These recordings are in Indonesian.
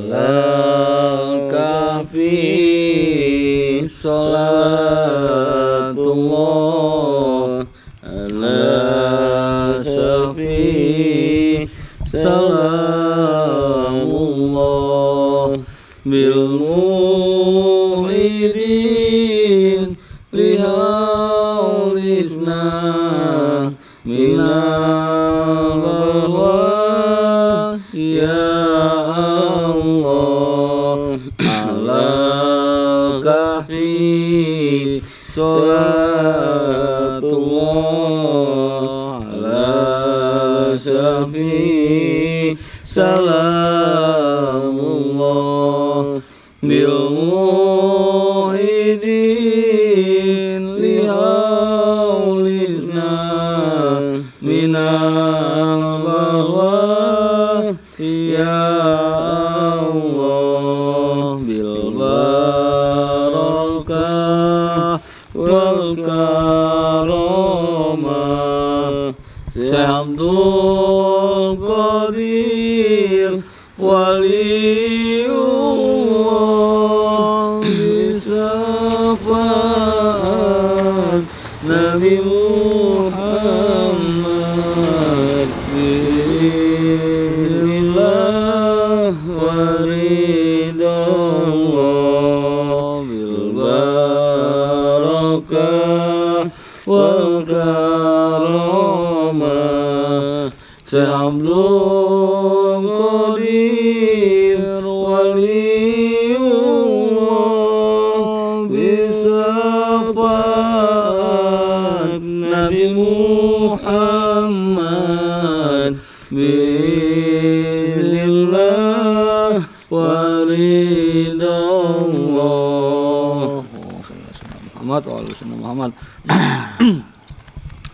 alal kafi salatullah ala syafi salamullah bil muhidin lihaulisna minal balwa ya Allah ala kahfi salatullah ala syafi salamullah bil muhidin lihaulisna minal balwa ya Allah bil barakah wal karamah Syekh Abdul Qadir waliullah bisafat Nabi Muhammad bismillah waridallah bil barakah wal karamah Syekh Abdul Qadir waliullah bisafat Nabi Muhammad bismillah waridallah Muhammad wa Muhammad.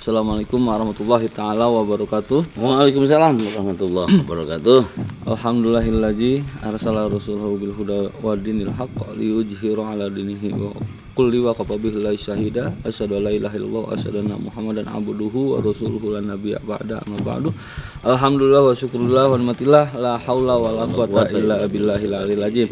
Assalamualaikum warahmatullahi ta'ala wabarakatuh. Waalaikumsalam warahmatullahi wabarakatuh. Alhamdulillahillazi arsala rasulahu bil huda wa dinil haqq liyudhhira ala dinihi wa kulli wa kafa billahi syahida asyhadu an la ilaha illallah wa asyhadu anna muhammadan abduhu wa rasuluhu la nabiyya ba'da amma ba'du. Alhamdulillah wa syukrulillah wa nikmatillah la haula wa la quwwata illa billahil aliyil azim.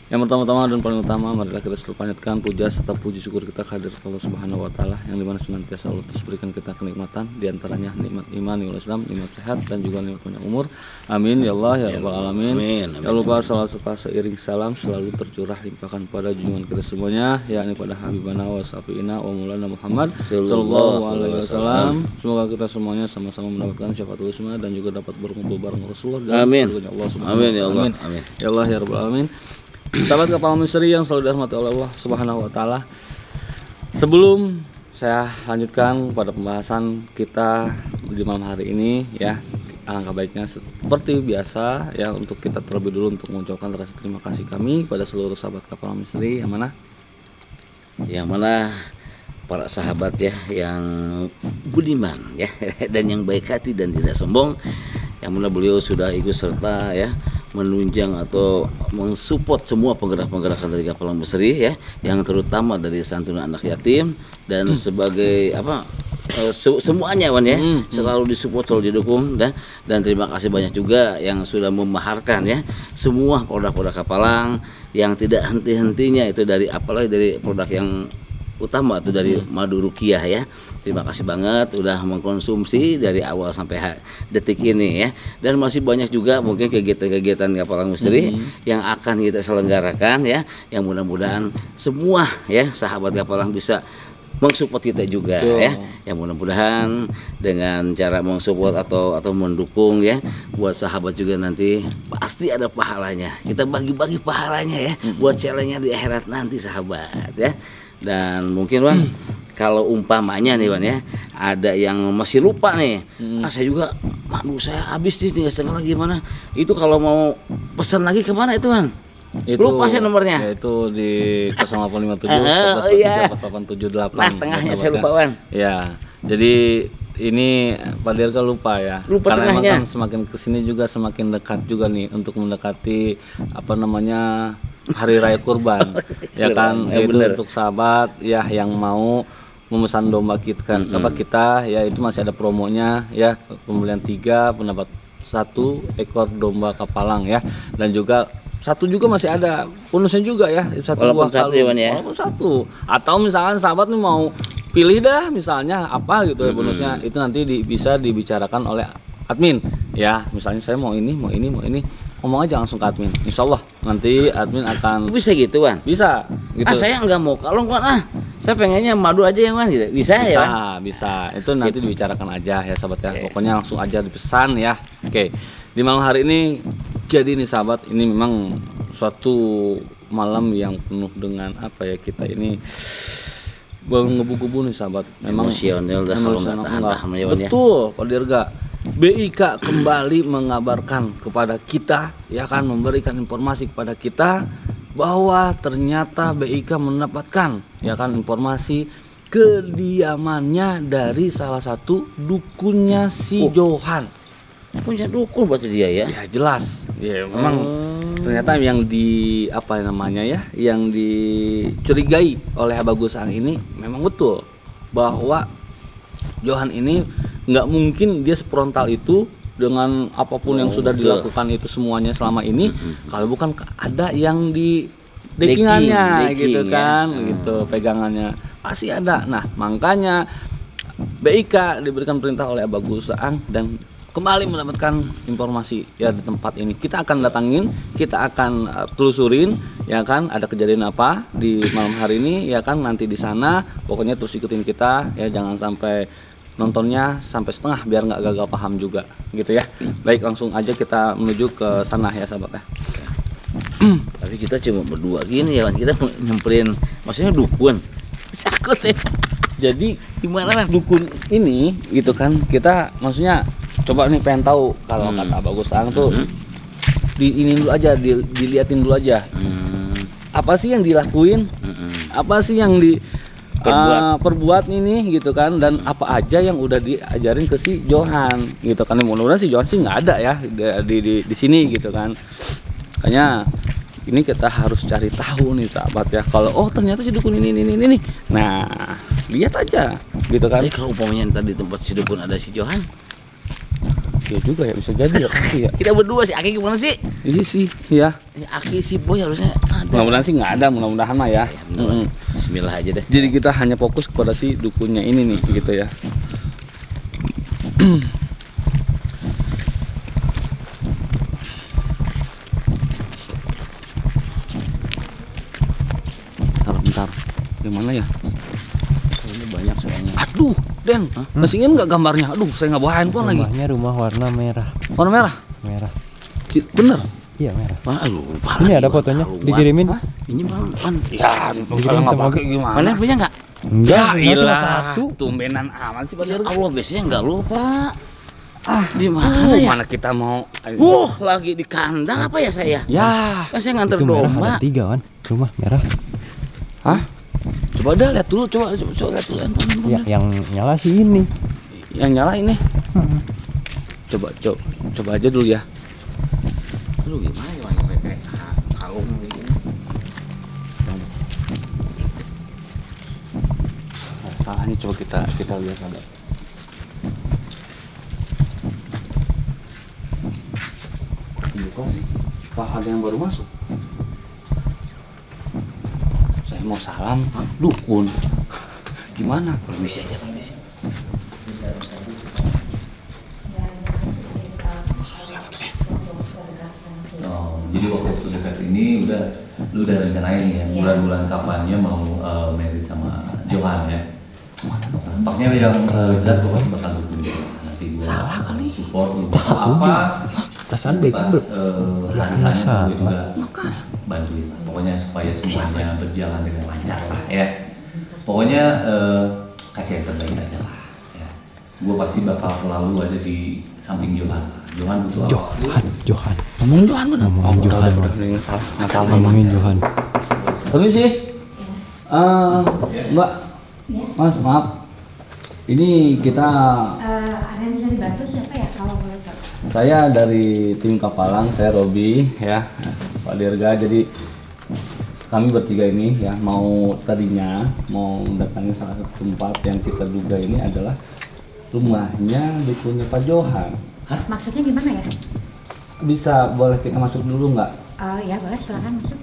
Yang pertama-tama dan paling utama, marilah kita selalu panjatkan puja serta puji syukur kita kehadirat Allah Subhanahu wa taala yang dimana senantiasa Allah terus berikan kita kenikmatan, diantaranya nikmat iman, nikmat Islam, nikmat sehat dan juga nikmat panjang umur. Amin ya Allah ya rabbal alamin. Jangan lupa salat serta seiring salam selalu tercurah limpahkan pada junjungan kita semuanya, yakni pada Habibana wa Safiina wa Maulana Muhammad sallallahu alaihi wasallam. Semoga kita semuanya sama-sama mendapatkan syafaatul husna dan juga dapat berkumpul bareng Rasulullah dan surganya Allah Subhanahu wa taala. Amin ya Allah ya rabbal alamin. Sahabat Kepala Misteri yang selalu dirahmati oleh Allah Subhanahu wa taala. Sebelum saya lanjutkan pada pembahasan kita di malam hari ini ya, alangkah baiknya seperti biasa ya untuk kita terlebih dulu untuk mengucapkan rasa terima kasih kami pada seluruh sahabat Kepala Misteri yang mana para sahabat ya yang budiman ya dan yang baik hati dan tidak sombong, yang mana beliau sudah ikut serta ya menunjang atau mensupport semua penggerak-penggerakan dari Kepala Misteri ya, yang terutama dari santunan anak yatim dan sebagai semuanya Wan ya, selalu disupport, selalu didukung dan terima kasih banyak juga yang sudah memaharkan ya semua produk-produk Kapalang yang tidak henti-hentinya itu dari apalagi dari produk yang utama itu dari madu rukiah ya. Terima kasih banget udah mengkonsumsi dari awal sampai detik ini ya. Dan masih banyak juga mungkin kegiatan-kegiatan Kepala Misteri yang akan kita selenggarakan ya. Yang mudah-mudahan semua ya sahabat Kepala bisa mensupport kita juga ya. Yang mudah-mudahan dengan cara mensupport atau mendukung ya, buat sahabat juga nanti pasti ada pahalanya. Kita bagi-bagi pahalanya ya buat challenge-nya di akhirat nanti sahabat ya. Dan mungkin Wan kalau umpamanya nih Wan ya, ada yang masih lupa nih, saya juga, aduh saya habis nih setengah lagi mana, itu kalau mau pesan lagi kemana itu Wan? Itu, lupa saya nomornya. Ya itu di 0857 4878. Nah tengahnya saya lupa Wan. Ya jadi ini Pak Dirga lupa ya, lupa karena tengahnya. Emang kan semakin kesini juga semakin dekat juga nih untuk mendekati Hari Raya Kurban ya kan, ya, itu bener. untuk sahabat ya yang mau memesan domba kita ya, itu masih ada promonya ya, pembelian 3 mendapat 1 ekor domba Kapalang ya, dan juga satu juga masih ada bonusnya juga ya, satu Walaupun buah satu kalung. ya, Wan, ya? Walaupun satu. Atau misalkan sahabat nih mau pilih dah misalnya apa gitu ya bonusnya, itu nanti bisa dibicarakan oleh admin ya. Misalnya saya mau ini, ngomong aja langsung ke admin. Insya Allah nanti admin akan Bisa gitu, Wan? bisa gitu. Saya nggak mau kalung, Wan. Saya pengennya madu aja ya, Wan, gitu. Bisa ya, Wan? Bisa. Itu nanti dibicarakan aja ya sahabat ya. Pokoknya langsung aja dipesan ya. Oke. Di malam hari ini jadi nih sahabat, ini memang suatu malam yang penuh dengan apa ya, kita ini ngebu-gebu nih sahabat. Memang Emosional dah kalau nggak tahan-tahan ya, Wan, ya. Betul, Pak Dirga. BIK kembali mengabarkan kepada kita, ya kan, memberikan informasi kepada kita bahwa ternyata BIK mendapatkan, ya kan, informasi kediamannya dari salah satu dukunnya si Johan. Punya dukun buat dia ya? Ya jelas, ya memang ternyata yang di apa namanya ya, yang dicurigai oleh Bagus Ang ini memang betul bahwa Johan ini nggak mungkin dia seprontal itu dengan apapun yang sudah dilakukan itu semuanya selama ini kalau bukan ada yang di deckingannya gitu kan, gitu pegangannya pasti ada. Nah makanya BIK diberikan perintah oleh Bagus Ang dan kembali mendapatkan informasi ya di tempat ini. Kita akan datangin, kita akan telusurin ya kan, ada kejadian apa di malam hari ini ya kan, nanti di sana pokoknya terus ikutin kita ya, jangan sampai nontonnya sampai setengah biar nggak gagal paham juga gitu ya. Baik, langsung aja kita menuju ke sana ya sahabat ya. Tapi kita cuma berdua gini ya, Wan. Kita mau nyamperin, maksudnya dukun. Takut sih. Jadi Gimana, Wan? dukun ini gitu kan, kita maksudnya coba nih pengen tahu kalau kata Bagus Ang tuh ini dulu aja, diliatin dulu aja. Apa sih yang dilakuin? Apa sih yang perbuat ini gitu kan, dan apa aja yang udah diajarin ke si Johan gitu kan. Mudah-mudahan si Johan sih nggak ada ya di sini gitu kan. Makanya ini kita harus cari tahu nih sahabat ya, kalau oh ternyata si dukun ini. Nah lihat aja gitu kan. Kalau umpamanya tadi tempat si dukun ada si Johan, ya juga ya, bisa jadi ya. Iya. kita berdua si Aki gimana sih? Ini sih ya. Aki si Boy harusnya ada. Mudah-mudahan sih nggak ada, mudah-mudahan mah ya. Bismillah aja deh. Jadi kita hanya fokus kepada si dukunnya ini nih gitu ya. Bentar, gimana ya? Ini banyak soalnya. Aduh, Den, masih ingin nggak gambarnya? Aduh, saya nggak bawa handphone lagi. Rumahnya rumah warna merah. Warna merah? Merah. Bener? Iya merah. Wah, lupa Ini lagi, ada Wan. fotonya, Taruhan. dikirimin. Hah? Ini Wan. Ya, kalau nggak pakai gimana? Mana punya nggak? Enggak, Ya cuma ilah, satu. tumbenan aman sih Pak Ya Dirga. Allah, biasanya nggak lupa. Di mana ya? Mana kita mau? Lagi di kandang apa ya saya? Ya, Kan saya nganter Itu merah domba. ada 3 Wan. Rumah merah. hah? Coba dah lihat dulu, coba lihat dulu handphone. Ya, yang nyala sih ini. Yang nyala ini. Coba aja dulu ya. Aduh, gimana ya, Wan? Kayak kalung begini. Salahnya coba kita lihat ada. Buka sih. Apa ada yang baru masuk? Saya mau salam, dukun. Gimana? Permisi aja, permisi. Oh, jadi waktu dekat ini lu udah rencanain ya bulan-bulan kapannya mau married sama Johan ya. Tampaknya yang jelas gue pasti bakal dukung dia. Nanti gue salah kali support lu apa. Perasaan Pas baik hari-harinya gue juga bantuin. Pokoknya supaya semuanya berjalan dengan lancar lah ya. Pokoknya kasih yang terbaik aja lah. Ya. Gue pasti bakal selalu ada di samping Johan. Johan butuh apa? Johan. Ngomong Johan bener. Ngomong Johan. Nggak salah. Ngomongin Johan. Permisi. Mbak, Mas, maaf. Ini kita, ada yang bisa dibantu siapa ya kalau boleh tahu? saya dari tim Kapalang, saya Robi ya, Pak Dirga. Jadi kami bertiga ini ya tadinya mau mendatangi salah satu tempat yang kita duga ini adalah rumahnya dukunnya Pak Johan. Maksudnya gimana ya? Bisa boleh kita masuk dulu nggak? Ya boleh, silakan masuk.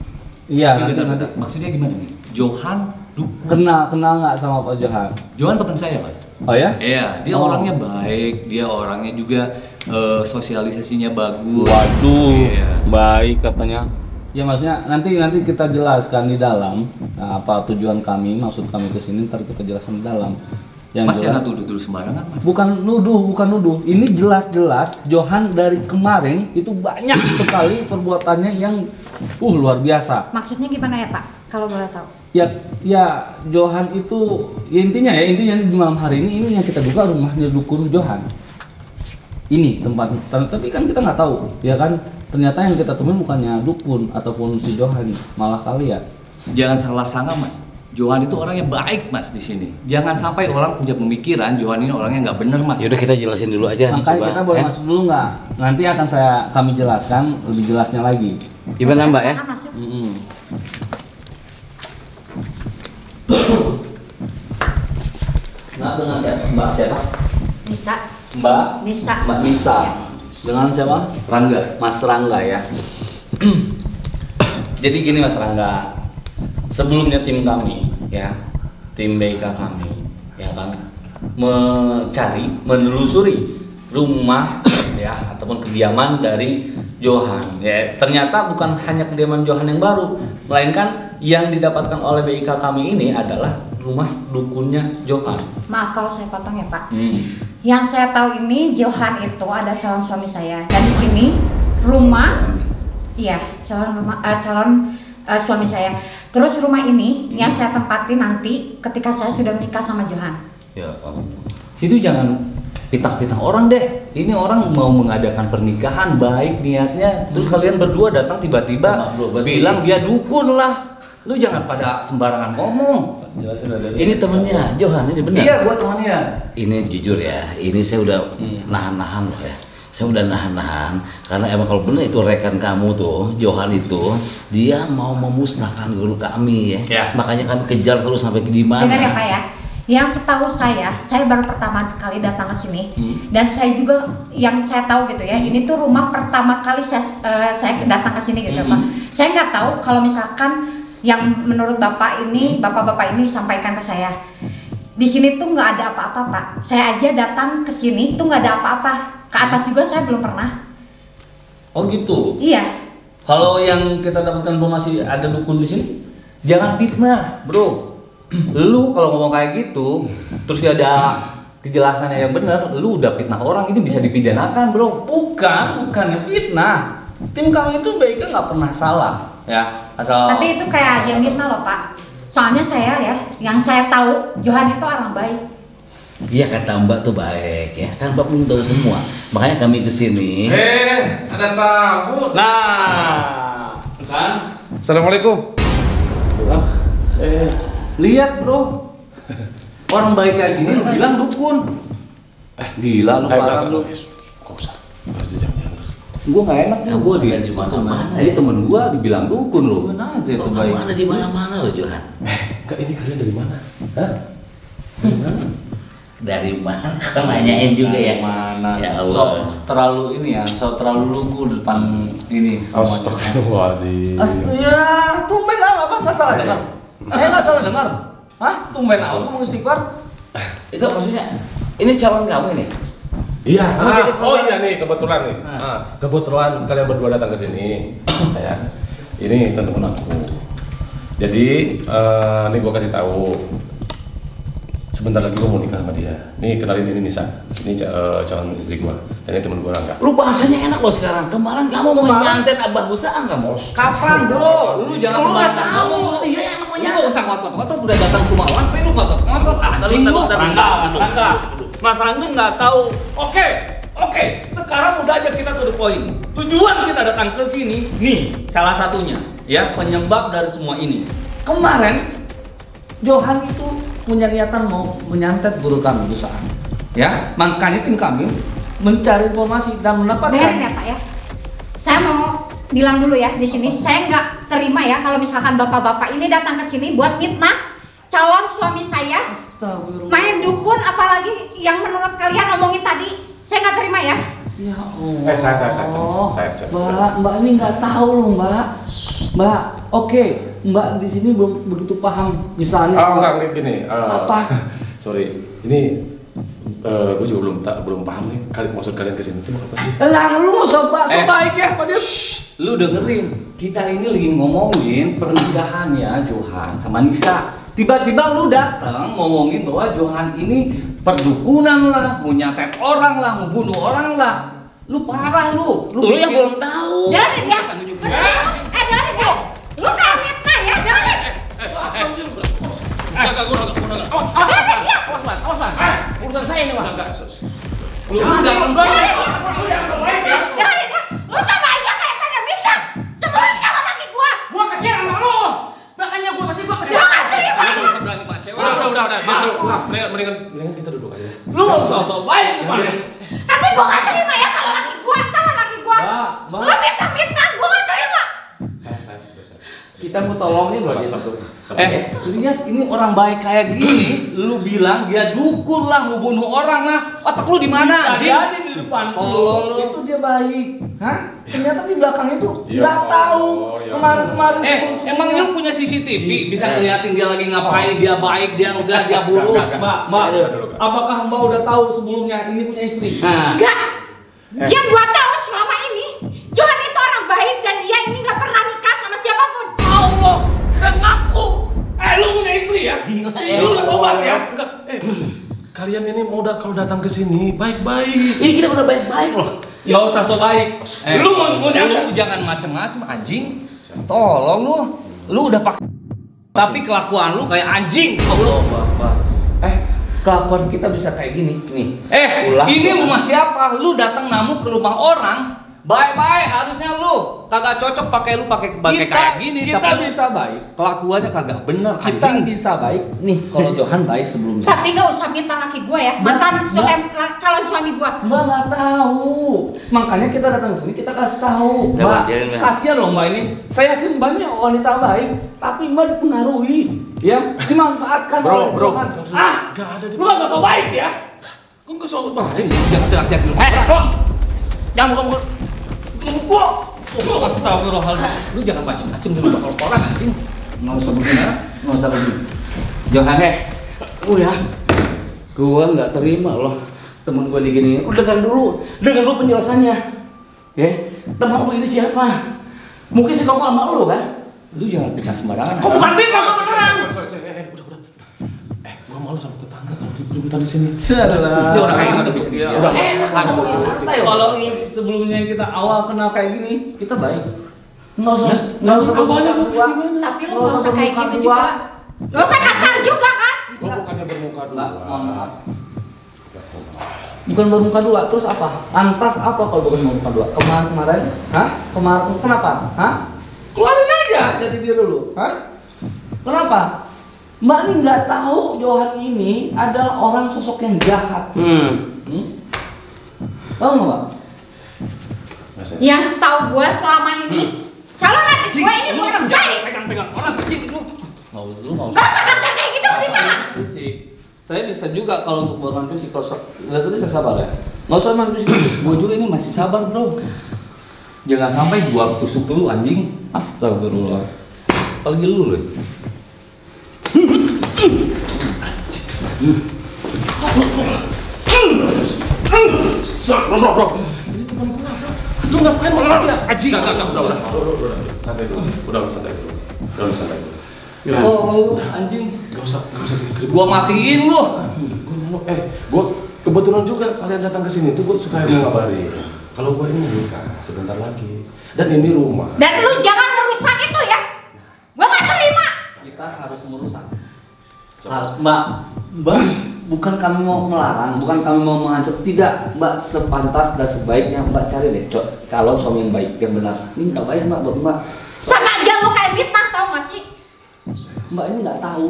Iya, Bentar. Maksudnya gimana nih? Johan dukun. kenal nggak sama Pak Johan? Johan teman saya, Pak. Oh ya? Iya, dia Oh. orangnya baik, dia orangnya juga sosialisasinya bagus. Waduh, Iya. baik katanya. Ya maksudnya nanti kita jelaskan di dalam apa tujuan kami, maksud kami ke sini ntar kita jelaskan di dalam. Yang Mas jelas, jangan duduk sembarangan, Mas. bukan nuduh. Ini jelas-jelas Johan dari kemarin itu banyak sekali perbuatannya yang luar biasa. Maksudnya gimana ya Pak? Kalau boleh tahu. Ya Johan itu ya intinya di malam hari ini yang kita duga rumahnya dukun Johan. Ini tempat, tapi kan kita nggak tahu, ya kan? Ternyata yang kita temuin bukannya dukun ataupun si Johan, malah kalian. Jangan salah sangka, Mas. Johan itu orangnya baik, Mas, di sini. Jangan sampai orang punya pemikiran Johan ini orangnya nggak bener, Mas. Yaudah kita jelasin dulu aja. Makanya kita boleh masuk dulu nggak? Nanti akan kami jelaskan lebih jelasnya lagi. Gimana Mbak ya? Silakan masuk. Nah, dengan siapa? Mbak siapa? Bisa. Mbak Nisa. Dengan siapa? Rangga. Mas Rangga ya. Jadi gini Mas Rangga, sebelumnya tim kami ya, tim BK kami ya kan menelusuri rumah ya ataupun kediaman dari Johan ya. Ternyata bukan hanya kediaman Johan yang baru, melainkan yang didapatkan oleh BK kami ini adalah rumah dukunnya Johan. Maaf kalau saya potong ya Pak. Yang saya tahu ini Johan itu ada calon suami saya. Dan di sini rumah, iya calon suami saya. Terus rumah ini yang saya tempati nanti ketika saya sudah menikah sama Johan. Ya, situ jangan fitnah orang deh. Ini orang mau mengadakan pernikahan baik niatnya, terus kalian berdua datang tiba-tiba bilang dia dukun lah. Lu jangan pada sembarangan ngomong. Ini temennya Johan, ini benar. Iya, gua temannya. Ini jujur ya, ini saya udah nahan-nahan loh ya. Saya udah nahan-nahan karena emang kalau benar itu rekan kamu tuh, Johan itu dia mau memusnahkan guru kami ya. Makanya kami kejar terus sampai ke di mana. Dengar ya Pak ya. Yang setahu saya baru pertama kali datang ke sini dan saya juga yang saya tahu gitu ya, ini tuh rumah pertama kali saya datang ke sini gitu Pak. Saya nggak tahu kalau misalkan yang menurut bapak ini sampaikan ke saya. Di sini tuh nggak ada apa-apa Pak. Saya aja datang ke sini tuh nggak ada apa-apa. Ke atas juga saya belum pernah. Oh gitu. Iya. Kalau yang kita dapatkan informasi ada dukun di sini, Jangan fitnah, bro. Lu kalau ngomong kayak gitu, terus ada kejelasannya yang benar, lu udah fitnah orang, ini bisa dipidanakan, bro. bukannya fitnah. Tim kami itu baiknya nggak pernah salah, ya. Asal. Tapi itu kayak aja fitnah loh Pak. Soalnya saya ya, yang saya tahu Johan itu orang baik. Iya kata Mbak tuh baik ya, kan Mbak belum tahu semua. Makanya kami kesini. Ada tamu. Nah, kan? Assalamualaikum. Lihat, bro. Orang baik kayak gini lu bilang dukun. Gila lu parah lu. Kok usah. Gua nggak enak ya, gua di mana-mana. Ini temen gua dibilang dukun lu. Mana aja itu Kok baik. ada di mana-mana loh Johan. Kak, ini kalian dari mana? Hah? Dari mana? Kan nanyain juga ya. Mana? Ya So Allah. terlalu ini ya, terlalu lugu depan ini semuanya. Astagfirullahaladzim. Ya, tumben apa nggak salah dengar? Saya nggak salah dengar. Hah? Tumben apa mau istighfar? Itu maksudnya ini calon kamu ini. Iya. Kamu jadi Oh iya nih, kebetulan nih. Ah. Kebetulan kalian berdua datang ke sini. Saya. Ini teman aku. Jadi, ini gua kasih tahu. Sebentar lagi gua mau nikah sama dia. Nih kenalin ini Nisa. Ini calon istri gua. Dan ini teman gua Rangga. Lu bahasanya enak loh sekarang. Kemarin kamu mau nyantet abah busaan kamu. Kapan, bro? Lu jangan Lu nggak sembarangan tahu. ngomong. Iya emang mau Lu nyantet. nggak usah ngotot-ngotot, udah datang ke rumah orang, tapi lu ngotot-ngotot anjing lu. Rangga. Mas Rangga nggak tahu. Oke. Sekarang udah aja kita to the point. Tujuan kita datang ke sini, nih salah satunya, ya penyebab dari semua ini. Kemarin Johan itu punya niatan mau menyantet guru kami Busaan. Ya, makanya tim kami mencari informasi dan Dengar mendapatkan. ya Pak ya. Saya mau bilang dulu ya di sini, saya nggak terima ya kalau misalkan bapak-bapak ini datang ke sini buat mitnah calon suami saya, main dukun, apalagi yang menurut kalian omongin tadi, saya nggak terima ya. Ya Allah. Saya. Mbak ini nggak tahu loh Mbak. Mbak, oke, Mbak di sini belum begitu paham. Misalnya. Enggak gini. Apa? Sorry, ini gue juga belum paham nih. Maksud kalian kesini itu apa sih? Lah, lu nggak usah baik ya, Pak Dia. Lu dengerin, kita ini lagi ngomongin pernikahannya Johan sama Nisa. Tiba-tiba lu datang ngomongin bahwa Johan ini perdukunan lah, mau nyatet orang lah, mau bunuh orang lah. Lu parah lu. Lu yang belum tahu. Dengerin ya. Dengerin ya. Lu kayak fitnah ya, dengerin. Awas. Urusan saya ini, Wah. Lu datang banget. Dengerin ya. Lu sama aja kayak pada fitnah. Sebelum sama laki gua. Gua kasihan sama lu. Makanya gua kasih. Gua nggak terima ya. Udah. Mendingan kita duduk aja. Lu sosok baik kemarin. Tapi gua nggak terima ya kalau laki gua. Mbak. Lu fitnah, gua nggak terima. Saya. Kita mau tolongin loh. Lihat ini orang baik kayak gini, lu bilang dia dukun lah, mau bunuh orang lah. Otak lu di mana, anjing? Jadi di depan Tolol lu. itu dia baik. Hah? Ternyata di belakang itu Ya nggak tahu. ya Kemarin. Emangnya lu punya CCTV bisa ngeliatin dia lagi ngapain, dia baik, dia enggak, dia buruk. Mbak, apakah Mbak udah tahu sebelumnya ini punya istri? Nah, Enggak. Yang gua tahu selama ini, Johan itu orang baik dan dia ini nggak pernah nikah sama siapapun. Allah, dan ngaku. Lu punya istri ya? Gila, Lu udah tobat ya? Enggak. Kalian ini kalau datang ke sini baik-baik. Ini kita udah baik-baik loh. Nggak usah so baik. Lu mau lu jangan macem-macem anjing. Tolong lu udah pakai. Tapi kelakuan lu kayak anjing. Allah, Bapak. Kelakuan kita bisa kayak gini nih. Ini rumah siapa? Lu datang namu ke rumah orang. Bye-bye, harusnya lu kagak cocok pakai kayak gini. Kita tapi bisa baik. kelakuannya kagak bener, Kita anjing. bisa baik. Nih, kalau Johan baik sebelumnya. Tapi nggak usah minta laki gua ya, mantan calon suami gua. Mbak nggak tahu, makanya kita datang ke sini kita kasih tahu. Ya, Mbak, biarin, Mbak. kasihan loh Mbak ini. Saya yakin banyak wanita baik, tapi Mbak dipengaruhi, ya, dimanfaatkan oleh Johan. Enggak ada di. Lu gak sosok baik ya? Kok enggak soal baik? Jangan teriak-teriak dulu. Jangan kamu. Lu kasih tahu ke Rohal. Lu jangan macem-macem dulu bakal orang anjing. Nggak usah begini, nggak usah begini. Johan, Gua nggak terima loh temen gua digini. Dengar dulu penjelasannya. Ya, teman lu ini siapa? Mungkin si kau sama lu kan? lu jangan fitnah sembarangan. Kok bukan fitnah sembarangan? Udah. Gua malu sama tetangga kalau ribut-ributan di sini. Sudah. Dia orang kayak gitu bisa dia. Udah, santai loh. Kalau lu sebelumnya kita awal kenal kayak gini, kita baik. Nggak usah banyak bermuka dua. Tapi lu nggak usah kayak gitu juga. Nggak usah kasar juga kan? Gua bukannya bermuka dua. Mohon maaf. Bukan bermuka dua, terus apa? Lantas apa kalau bukan bermuka dua? Kemarin? Hah? Kemarin kenapa? Hah? Keluarin aja jadi diri lu. Hah? Kenapa? Mbak ini nggak tahu Johan ini adalah orang sosok yang jahat. Tahu nggak, Mbak? Yang setahu gua selama ini, calon laki gua ini orang baik. Pegang-pegang orang kecil lu. Gak usah kasar kayak gitu, bisa nggak? Fisik. Saya bisa juga kalau untuk bermain fisik. Kalau lihat tadi saya sabar ya. Nggak usah main fisik. Gua juga ini masih sabar, bro. Jangan sampai gua tusuk dulu anjing. Astagfirullah. Apalagi lu loh. Bro. Lu ngapain malah dia? Anjing. Udah. Santai dulu. Udah santai dulu. Oh, anjing. Gak usah gede-gede. Gua matiin lu. Gua kebetulan juga kalian datang ke sini tuh gua sekalian mau ngabarin. Kalau gua ini nikah sebentar lagi. Dan ini rumah. Dan lu jangan merusak itu ya. Gua nggak terima. Kita harus merusak. Mbak, bukan kami mau melarang, bukan kami mau menghancur, tidak, Mbak. Sepantas dan sebaiknya Mbak cari deh calon suami yang baik, yang benar. Ini nggak baik, Mbak, buat Mbak. Sama aja lu kayak fitnah, tau gak sih? Mbak ini nggak tahu,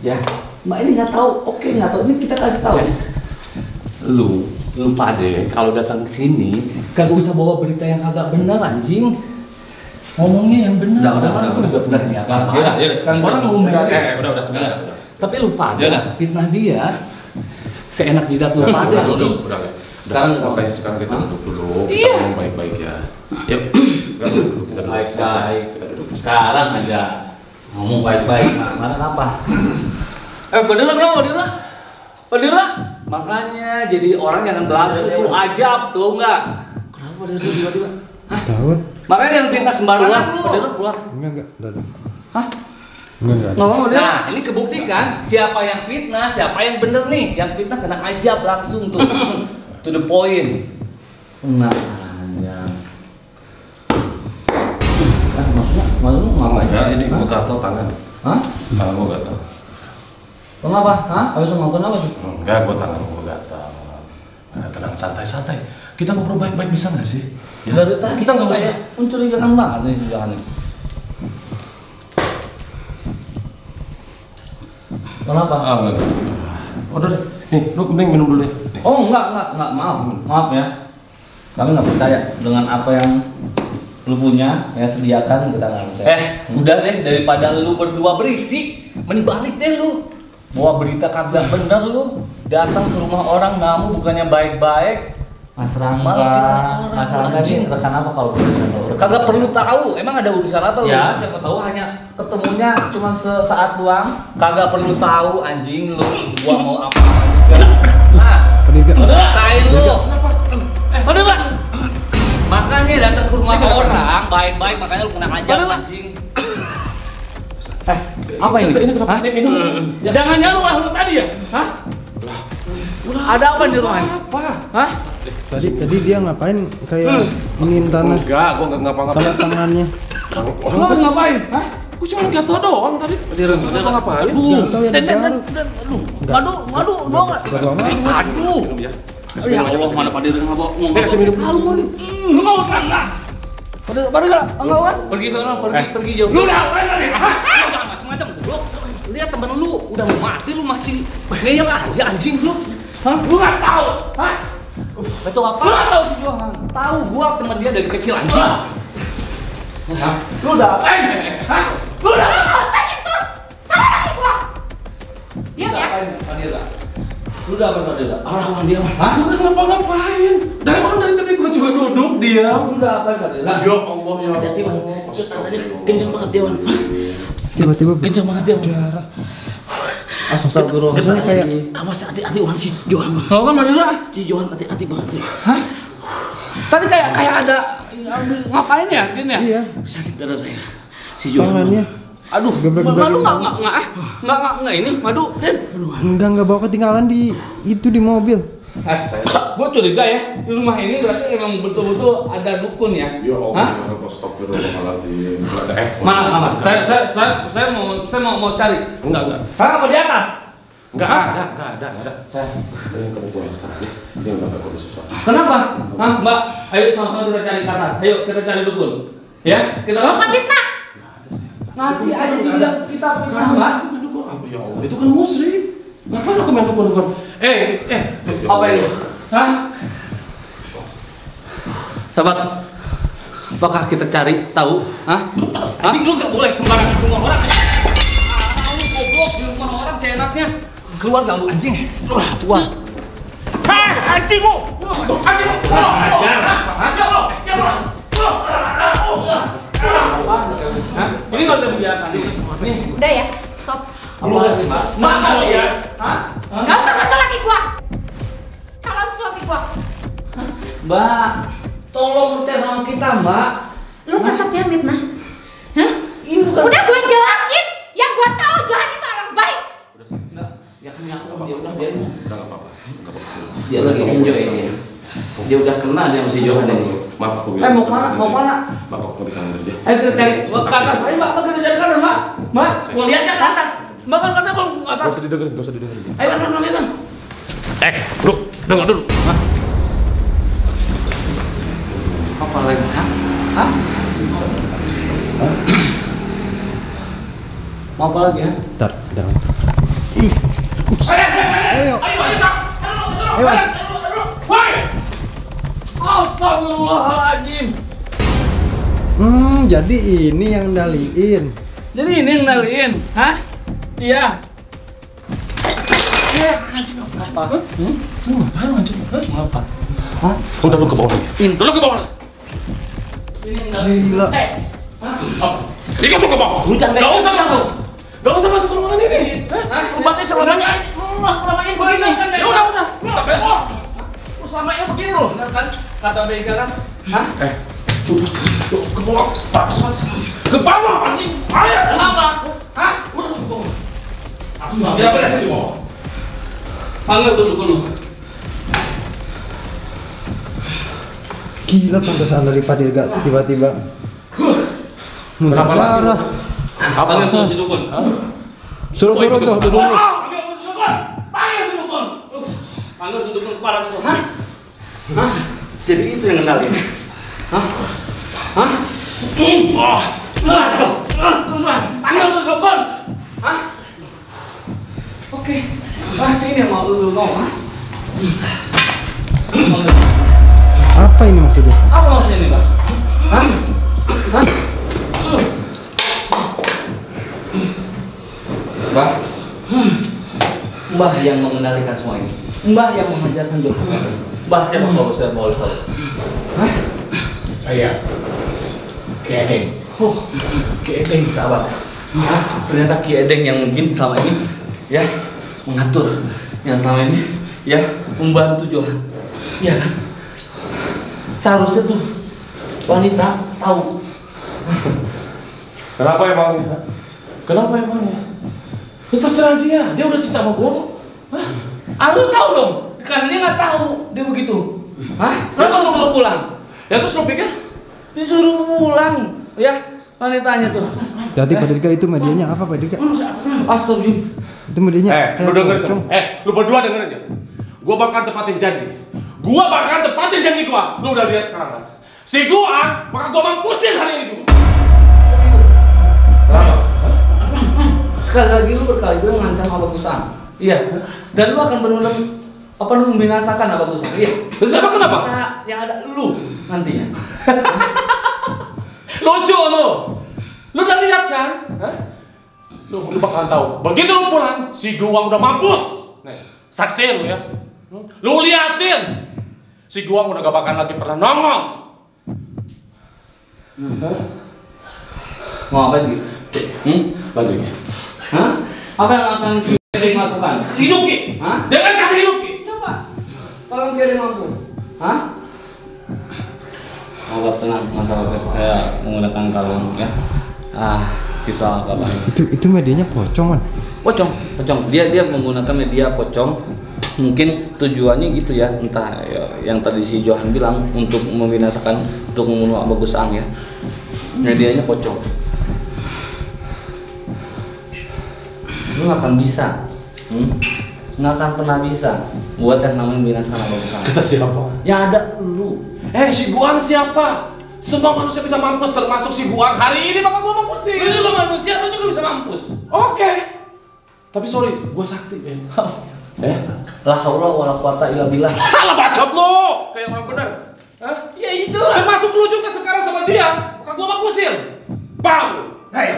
ya. Mbak ini nggak tahu, oke nggak tahu. Ini kita kasih tahu. Lu pade kalau datang ke sini kagak usah bawa berita yang kagak benar anjing. Ngomongnya yang benar. Udah benar ya. Ya, Sekarang orang ngomong. Udah. Tapi lu pade fitnah dia. Seenak jidat lu pade anjing. Udah. Sekarang makanya sekarang kita duduk dulu, kita Iya. ngomong baik-baik ya. Yuk, kita duduk dulu. Baik-baik. Kita duduk. Sekarang aja ngomong baik-baik. Kemarin apa? Badira kenapa Badira? Badira? Makanya jadi orang yang berlaku itu ajab tuh enggak? Kenapa Badira tiba-tiba? Tahu? Makanya yang fitnah sembarangan lu. Badira keluar. Enggak, udah. Hah? Enggak. Nggak mau dia. Nah, ini kebuktikan siapa yang fitnah, siapa yang bener nih. Yang fitnah kena ajab langsung tuh. To the point. Nah, ya. Maksudnya ngapain? Ya, ini gua gatal tangan. Hah? Tangan gua gatal. Kenapa? Hah? Habis ngelakuin apa sih? Enggak, gua tangan gua gatal. Nah, tenang, santai-santai. Kita ngobrol baik-baik bisa nggak sih? Ya, Dari tadi kita nggak usah. kayak mencurigakan banget nih sejauh ini. Kenapa? Enggak. Udah deh. Nih, lu mending minum dulu ya. Nih. Oh enggak, maaf ya. Kami nggak percaya dengan apa yang lu punya, ya sediakan kita nggak percaya. Udah deh, daripada lu berdua berisik, mending balik deh lu. Bawa berita kagak bener lu, datang ke rumah orang namu bukannya baik-baik. Mas Rangga, Mas Rangga ini rekan apa kalau urusan lu? Kagak perlu tahu, emang ada urusan apa lu? Ya, siapa tahu hanya ketemunya cuma sesaat doang. Kagak perlu tahu anjing lu, gua mau apa juga. Nah, rasain lu. Kenapa? Makanya datang ke rumah orang baik-baik, makanya lu kena ajab anjing. Apa ini? Ini kenapa? Ini minum. Jangan-jangan rumah lu tadi ya? Hah? Ada apa di rumah? Apa? Hah? Tadi dia ngapain kayak iniin tanah Enggak, gua enggak ngapa-ngapain. sama tangannya. Lu ngapain? Hah? Gua cuma gatal doang tadi. Dia ngapain? Gatal ya darah. Madu dong. Aduh. Minum ya. Ya Allah, mana Pak Direng ngabok ngomong. Kasih minum dulu. Lu mau enggak? Pada enggak? Enggak kan? Pergi sana, pergi jauh. Lu udah ngapain tadi? Jangan macam-macam goblok. Lihat temen lu udah mau mati lu masih ngeyel aja anjing lu. Hah? Lu enggak tahu? Hah? Betul apa? Lu enggak tahu sih gua. Tahu gua teman dia dari kecil anjing. Hah? Lu udah ngapain? Hah? Lu udah ngapain itu? Sana lagi gua. Diam ya. Lu udah apa tadi? Arawan dia. Hah? Gua enggak ngapa-ngapain. Dari orang dari tadi gua juga duduk diam. Lu udah apa tadi? Ya Allah ya. Hati-hati Wan. Terus tadi kenceng banget dia Wan. Tiba-tiba Kenceng banget dia Wan. Astagfirullahaladzim kayak Awas hati-hati Wan si Johan. Oh kan mana? Si Johan hati-hati banget sih. Hah? Tadi kayak ada ngapain ya, Din ya? iya, Sakit dada saya. Si Johan. tangannya. Aduh, Gebrek-gebrek madu gitu. nggak ini madu, Din. Enggak bawa ketinggalan di mobil. Gue curiga ya di rumah ini berarti emang betul-betul ada dukun ya? Ya Allah, Hah? ya Allah, astagfirullahaladzim. Mana? Saya mau cari. Enggak. Hah, apa di atas? Enggak ada. Saya ini kamu pulang sekarang ya. Ini udah enggak perlu sesuatu. Kenapa? Hah, Mbak? Ayo sama-sama kita cari ke atas. Ayo kita cari dukun. Ya, kita. Lo kan fitnah. Masih aja tidak kita fitnah, Mbak. Apa ya Allah? Itu kan musrik. Ngapain aku main dukun? Apa ini? Hah? Sahabat, apakah kita cari tahu? Hah? Anjing lu gak boleh sembarangan di rumah orang. Lu goblok di rumah orang seenaknya. Keluar gak lu anjing? Keluar. Hei, anjing lu! Anjing lu! Ini nggak bisa dibiarkan. Nih. Udah ya, stop. Apa sih, Mbak? Mana ya? Hah? Gak usah sentuh laki gua. Calon suami gua. Mbak, tolong percaya sama kita, Mbak. Lu tetap ya fitnah. Hah? Ini bukan. Udah gua jelasin. Yang gua tahu Johan itu orang baik. Ya kan aku dia udah biarin. Udah enggak apa-apa. Enggak apa-apa. Dia lagi enjoy dia. Dia udah kena dia sama si Johan ini. Maaf aku Mau kemana? Mau mana? Maaf aku nggak bisa nganter dia. Ayo kita cari ke atas. Ayo Mbak, kita cari ke atas, Mbak. Mbak, mau lihat ke atas. Mbak kan katanya belum ke atas. Gak usah didengerin. Ayo, lihat. Bro, dengar dulu. Apa lagi? Hah? Mau apa lagi ya? Bentar. Ayo. Woi! Astagfirullahaladzim. Jadi ini yang ndaliin. Jadi ini yang naliin, hah? Iya. Anjing apa? Tuh, ngapain anjing? Apa? Hah? Udah lu ke bawah lagi. Udah lu ke bawah lagi. Gila. Ini kamu ke bawah. Gak usah masuk. Gak usah masuk ke ruangan ini. Obatnya selamanya begini. Ya udah. Selamanya begini loh. Kan kata Bega kan? Hah? Ke bawah. Ke bawah anjing. Ayo. Kenapa? Hah? Udah ke bawah. Biar beres di bawah. Panggil dulu. Gila pantesan dari Pak Dirga tiba-tiba. Kenapa Darah. Panggil tuh si dukun. Suruh tuh dukun. Panggil si dukun. Panggil si dukun kepala tuh. Hah? Jadi itu yang kenalin. Hah? Panggil tuh dukun. Hah? Oke. Ini yang mau lu ngomong, ha? Apa ini maksudnya? Apa maksudnya ini, Pak? Hah? Mbah? Mbah yang mengendalikan semua ini. Mbah yang mengajarkan jurus. Mbah siapa kalau saya mau tahu? Hah? Saya Ki Edeng. Ki Edeng, sahabat. Hah? Ternyata Ki Edeng yang mungkin selama ini ya mengatur, yang selama ini ya membantu Johan. Iya kan? Seharusnya tuh wanita tahu. Kenapa emangnya? Ya terserah dia udah cinta sama gua. Hah? Harus tahu dong, karena dia nggak tahu dia begitu. Hah? Kenapa lu suruh pulang? Ya terus lu pikir? Disuruh pulang, ya wanitanya tuh. Jadi Pak Dirga itu medianya apa Pak Dirga? Astagfirullah. Itu medianya. Lu denger sama. Lu berdua dengerin ya. Gua bakal tepatin janji. Lu udah lihat sekarang kan? Si gua bakal gua mampusin hari ini juga. Sekali lagi lu berkali-kali mengancam Abagusan. Iya. Dan lu akan benar-benar membinasakan Abagusan. Iya. Terus apa kenapa? Yang ada lu nantinya. Lucu lu. Lu udah lihat kan? Hah? Lu bakalan tahu. Begitu lu pulang, si gua udah mampus. Nih, saksiin lu ya. Lu liatin. Si gua udah gak bakal lagi pernah nongol. Mau apa lagi? Lanjutnya. Hah? Apa yang akan Ki lakukan? Hidup Ki. Hah? Jangan kasih hidup Ki. Coba. Kalau Ki mampu. Hah? Anggap tenang, masalah saya menggunakan kalung ya. Pisau agak banyak. Itu medianya pocong kan? Pocong. Dia menggunakan media pocong. Mungkin tujuannya gitu ya, entah ya, yang tadi si Johan bilang untuk membinasakan, untuk membunuh Abagusan ya. Medianya pocong. Lu nggak akan bisa, nggak akan pernah bisa buat yang namanya membinasakan Abagusan. Kata siapa? Yang ada lu. Si Buang siapa? Semua manusia bisa mampus termasuk si Buang. Hari ini bakal gua mampusin. Lu juga manusia, lu juga bisa mampus. Oke. Tapi sorry, gua sakti Ben. La haula wala quwata illa billah. Alah bacot lu, kayak orang bener. Hah? Ya itulah. Termasuk lu juga sekarang sama dia. Bakal gua mampusin. Bang. Ayo.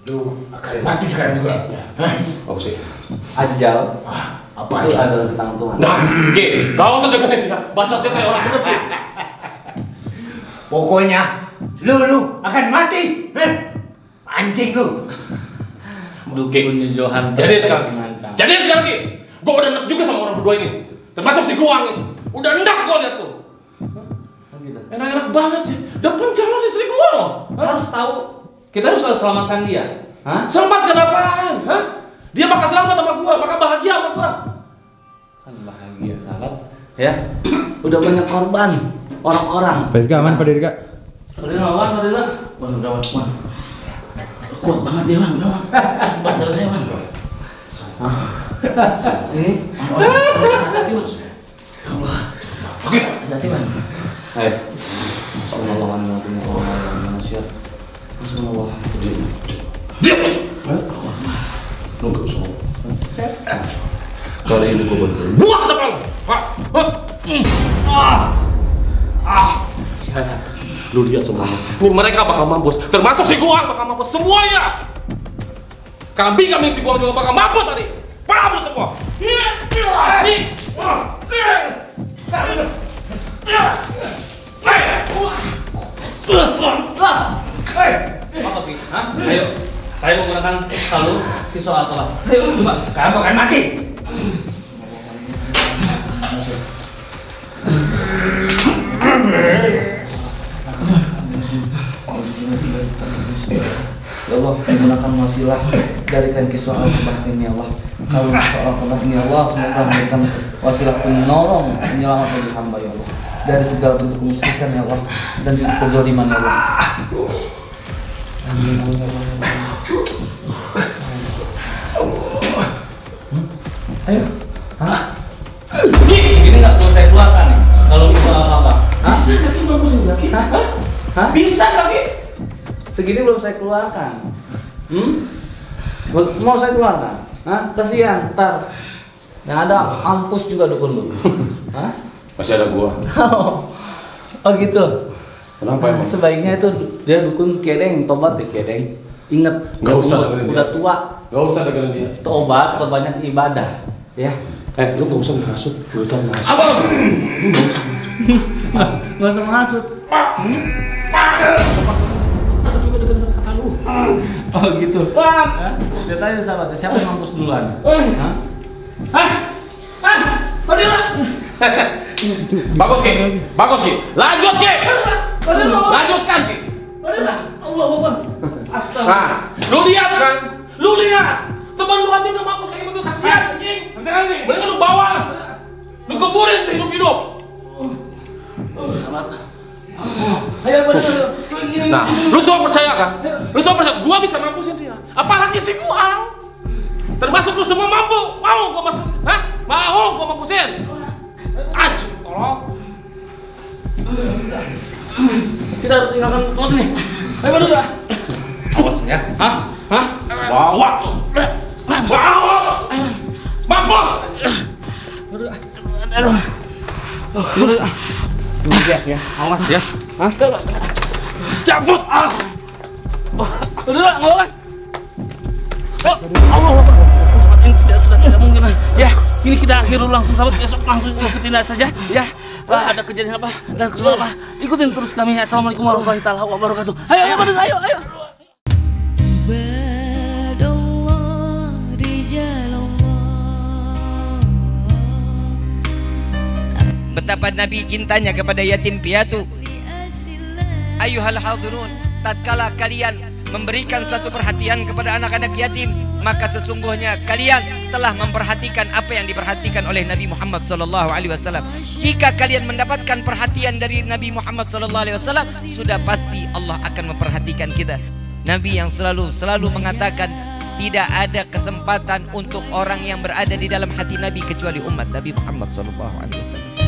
Lu akan mati sekarang juga. Hah? Bagus sih. Ajal. Apa Itu aja? adalah di tangan Tuhan. Nah, Ki, gak usah dengerin dia. Bacotnya kayak orang bener Ki. Pokoknya lu akan mati. Anjing lu. Dukunnya Johan. Jadi sekarang Ki, gua udah enak juga sama orang berdua ini. Termasuk si Guang itu. Udah enak gua liat tuh. Enak-enak banget sih. Depan calon istri gua loh. Harus tahu. Kita harus selamatkan dia. Hah? Selamatkan apaan? Hah? Dia bakal selamat sama gua, bakal bahagia sama gua. Kan bahagia sangat. Ya. Udah banyak korban orang-orang. Pak Dirga aman Pak Dirga? Pak Dirga. Waduh, kuat banget dia, Bang. Bantu saya, Bang. Ini hati-hati, Mas. Allah. Oke, hati-hati, Bang. Hai. Assalamualaikum warahmatullahi wabarakatuh. Diam aja. Lu gak usah ngomong. Kali ini gua bener. Buang ke kepala. Lu lihat semuanya. Ini mereka bakal mampus. Termasuk si Guang bakal mampus semuanya. Kambing si Guang juga bakal mampus tadi. Mampus semua. Apa Ki? Hah? Ayo, saya menggunakan kalung pisau atau apa? Ayo, coba. Kamu akan mati. Ya Allah, menggunakan wasilah dari kain kisah al-Qur'an ini ya Allah. Kalau kisah al-Qur'an ini ya Allah, semoga memberikan wasilah penolong, penyelamat bagi hamba ya Allah. Dari segala bentuk kemusyrikan ya Allah dan juga kezaliman ya Allah. Amin. Ayo. Hah? Gini nggak perlu saya keluarkan nih. Kalau bisa apa-apa. Hah? Bisa kaki bagus lagi. Hah? Bisa kaki. Segini belum saya keluarkan. Mau saya keluarkan? Hah? Kasihan, ntar yang ada ampus juga dukun lu. Hah? Masih ada gua. Oh gitu. Kenapa emang? Sebaiknya itu dia dukun kedeng, tobat deh kedeng. Ingat, Nggak usah dengerin udah dia. tua. Gak usah dengerin dia. Tobat, perbanyak ibadah, ya. Lu gak usah menghasut. Gak usah menghasut. Apa? Nggak usah menghasut. Oh gitu. Hah? Dia tanya sahabatnya, siapa yang mampus duluan? Hah? Bagus Ki. Bagus Ki. Lanjut Ki. Lanjutkan Ki. Allah Akbar. Astaga. Nah, lu lihat kan? Lu lihat. Teman lu aja udah mampus kayak begitu, kasihan anjing. Mendingan lu bawa. Lu kuburin tuh hidup-hidup. Ayo, Nah, lu semua percaya kan? Lu semua percaya gua bisa mampusin dia. Apalagi si Guang. Termasuk lu semua mampu. Mau gua masuk? Hah? Mau gua mampusin? Anjing, tolong. kita harus tinggalkan pos nih. Ayo berdua. Awas ya. Hah? Hah? Bawa. Bawa. Mampus. Berdua. Ya, awas ya. Hah? Cabut. Berdua, ngelawan. Allah Akbar. Sahabat ini sudah tidak mungkin. Ya, ini kita akhir dulu langsung sahabat, besok langsung ikutin saja ya. Ada kejadian apa dan kesulitan apa, ikutin terus kami. Assalamualaikum warahmatullahi wabarakatuh. Ayo, ayo. Betapa Nabi cintanya kepada yatim piatu. Ayuhal hadirun, tatkala kalian memberikan satu perhatian kepada anak-anak yatim, maka sesungguhnya kalian telah memperhatikan apa yang diperhatikan oleh Nabi Muhammad SAW. Jika kalian mendapatkan perhatian dari Nabi Muhammad SAW, sudah pasti Allah akan memperhatikan kita. Nabi yang selalu mengatakan tidak ada kesempatan untuk orang yang berada di dalam hati Nabi kecuali umat Nabi Muhammad SAW.